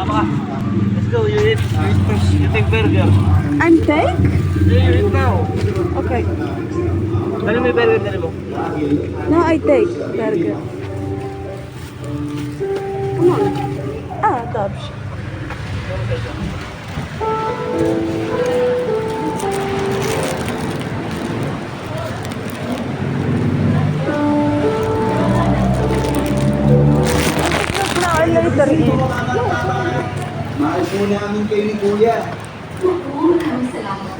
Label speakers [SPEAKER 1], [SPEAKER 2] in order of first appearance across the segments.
[SPEAKER 1] Tama ka. Let's go, you eat first. You take burger.
[SPEAKER 2] I'm take?
[SPEAKER 1] Yeah, you eat now.
[SPEAKER 2] Okay.
[SPEAKER 1] Dali mo yung burger, dali mo.
[SPEAKER 2] No, I take burger. Come on. Dobrze. Later eat.
[SPEAKER 3] Mahal po namin kayo ni Kuya.
[SPEAKER 4] Maraming salamat.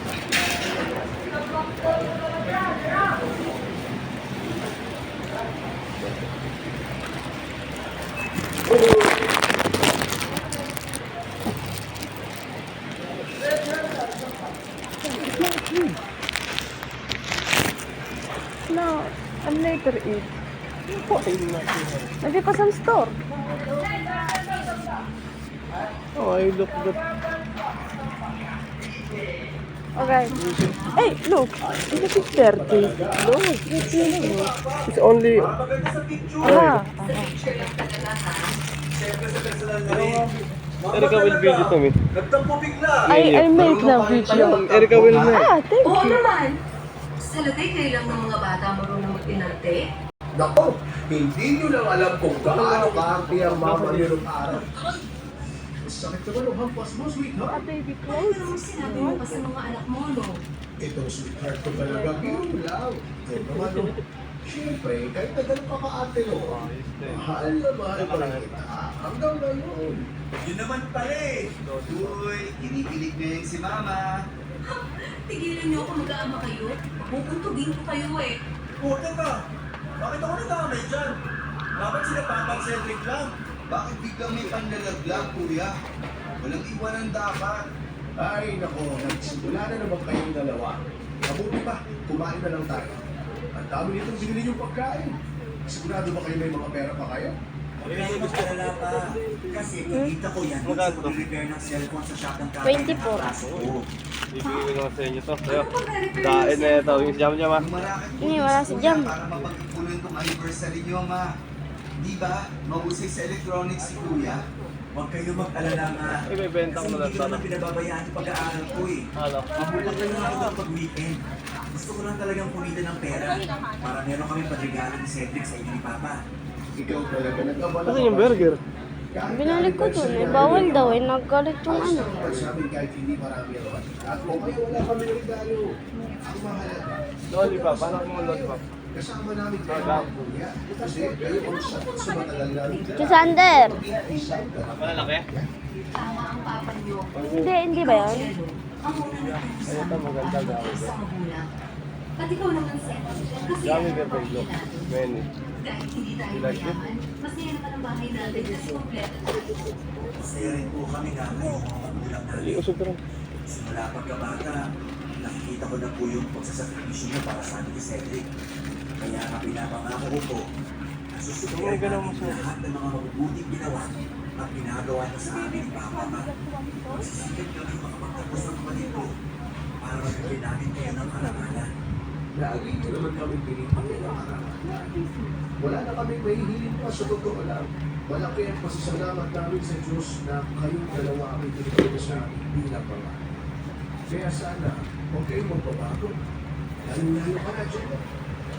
[SPEAKER 2] No, I'll later eat. Maybe pa some store.
[SPEAKER 1] Oh, I look good.
[SPEAKER 2] Okay. Hey, look. It's a 6:30.
[SPEAKER 1] No, it's only...
[SPEAKER 2] Ah.
[SPEAKER 1] Erica will video to me.
[SPEAKER 2] I make the video.
[SPEAKER 1] Erica will make.
[SPEAKER 2] Thank
[SPEAKER 4] Oo
[SPEAKER 2] you.
[SPEAKER 4] naman. Sa lagay kayo lang ng mga bata marunong mag-inarte.
[SPEAKER 3] Nako, hindi nyo lang alam kung gaano kaarte ang mama niyo nung araw. Sakit naman ang hampas mo, sweetheart.
[SPEAKER 2] Baby
[SPEAKER 4] Ano
[SPEAKER 2] clothes.
[SPEAKER 4] naman sinabi mo pa sa mga anak mo, no?
[SPEAKER 3] Itong sweetheart ko talaga, biro lang. Ito naman, no. Siyempre, kahit na ganun ka kaarte mo, mahal na mahal pa rin kita. Hanggang ngayon.
[SPEAKER 5] Yun naman pala eh. Uy, kinikilig na yun si Mama.
[SPEAKER 4] Tigilan niyo ako mag-aama kayo. Pupuntugin ko kayo eh.
[SPEAKER 5] Puta ka! Bakit ako nadamay dyan? Bakit sila Papa at Cedric lang?
[SPEAKER 3] Bakit biglang may panlalaglag, Kuya? Walang iwanan dapat. Ay, nako, nagsimula na naman kayong dalawa. Mabuti pa, kumain na lang tayo. Ang dami nitong binili yung pagkain. Sigurado ba kayo may mga pera pa kayo?
[SPEAKER 5] Huwag kayo magkalala pa. Kasi nakita ko yan kung
[SPEAKER 1] Magkano
[SPEAKER 5] sa
[SPEAKER 1] to?
[SPEAKER 5] pag-repair ng cellphone sa shop ng
[SPEAKER 2] 24.
[SPEAKER 5] Oo.
[SPEAKER 1] Ibigay ko naman sa inyo to. Ayo. Dain na ito. Yung jam-jam ah.
[SPEAKER 2] Hindi, wala si Jam.
[SPEAKER 5] Para mapag-ipunan itong anniversary niyo, Ma. Di ba? Mahusay sa electronics si Kuya. Huwag kayo mag-alala nga.
[SPEAKER 1] Ibebenta ko na lang
[SPEAKER 5] Kasi hindi ko
[SPEAKER 1] sana.
[SPEAKER 5] naman pinababayaan yung pag-aaral ko eh.
[SPEAKER 1] Halo.
[SPEAKER 5] Mabulang lang ako doon pag-weekend. Gusto ko lang talagang kumita ng pera para meron kami pagregalo ni Cedric sa inyo ni Papa.
[SPEAKER 3] Ikaw talaga nag-abala.
[SPEAKER 1] Kasi yung burger.
[SPEAKER 2] Binalik ko to. Eh, bawal daw eh. Naggalit yung ano.
[SPEAKER 3] Sabi kahit hindi marami yun. At kung kayo wala kami regalo, ang mahalaga.
[SPEAKER 1] Lollipop. Paano ko mga lollipop?
[SPEAKER 3] Kasama namin kayo ng Kuya. Kasi kayo ang sagot sa matagal namin.
[SPEAKER 2] Sander.
[SPEAKER 1] Malalaki?
[SPEAKER 4] Tama ang papa niyo.
[SPEAKER 2] Hindi ba yan?
[SPEAKER 4] Ang una na
[SPEAKER 1] Ito maganda gawin.
[SPEAKER 4] sa magulang. At ikaw naman, Seth. Kasi
[SPEAKER 1] Dami
[SPEAKER 4] yan
[SPEAKER 1] ka
[SPEAKER 4] ang
[SPEAKER 1] baglo.
[SPEAKER 4] pamilya natin.
[SPEAKER 1] Many.
[SPEAKER 4] Dahil hindi tayo
[SPEAKER 1] You like it?
[SPEAKER 4] mayaman, masaya naman ang bahay natin kasi kompleto tayo.
[SPEAKER 5] Masaya rin po kami nga ngayong mga magulang namin.
[SPEAKER 1] Usog ka rin.
[SPEAKER 5] Simula pagkabata, nakikita ko na po yung pagsasakripisyo niyo para sa amin ni Cedric. Kaya nga pinapangako ko po na susunod namin lahat ng mga mabubuting ginawa at ginagawa niyo sa amin ni Papa. Magsisikap kami makapagtapos ng kapatid para magiging namin kayo ng karangalan.
[SPEAKER 3] Lagi ko naman kami pinipili ng araw. Wala na kami mahihiling pa sa totoo lang. Malaki ang pasasalamat namin sa Diyos na kayong dalawa ang pinipili sa amin bilang mga. Kaya sana, huwag kayong magbabago. Layo-layo ka na dyan.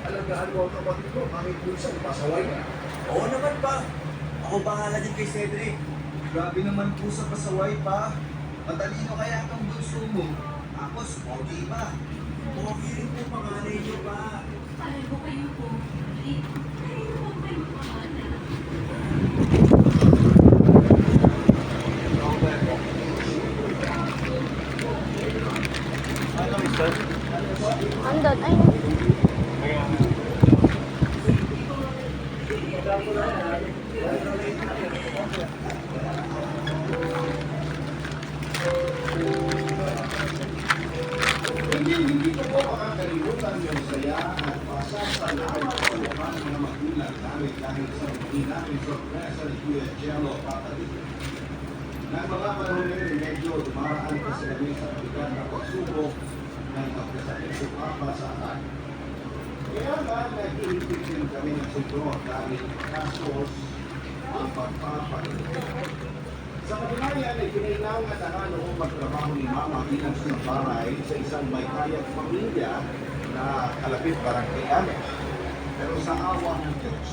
[SPEAKER 3] Alagaan mo ang kapatid mo kahit minsan pasaway ka.
[SPEAKER 5] Oo naman pa. Ako bahala din kay Cedric.
[SPEAKER 3] Grabe naman po sa pasaway pa. Matalino kaya itong bunso mo. Tapos, okay pa.
[SPEAKER 5] Okay rin po panganay niyo pa.
[SPEAKER 4] Pareho kayo po. Kayo po kayo pangalan.
[SPEAKER 1] Ano yung sir?
[SPEAKER 2] Andun. Ay.
[SPEAKER 3] Hindi ko po makakalimutan yung saya at pasasalamat sa mga magulang namin dahil sa hindi namin sorpresa ni Kuya Jello Papalito. Nang mga panahon na yun, medyo dumaraan pa sila sa bigat na pagsubok ng pagkasakit si Papa sa akin. Kaya nga, nag-iipit din kami ng siguro dahil kasos ang pagpapalito. Sa katunayan ay kinailangan na noong magtrabaho ni Mama bilang sa bahay sa isang may kayang pamilya na kalapit barangay Ame. Pero sa awa ng Diyos,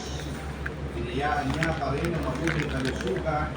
[SPEAKER 3] pinayaan niya pa rin ang mabuting kalusugan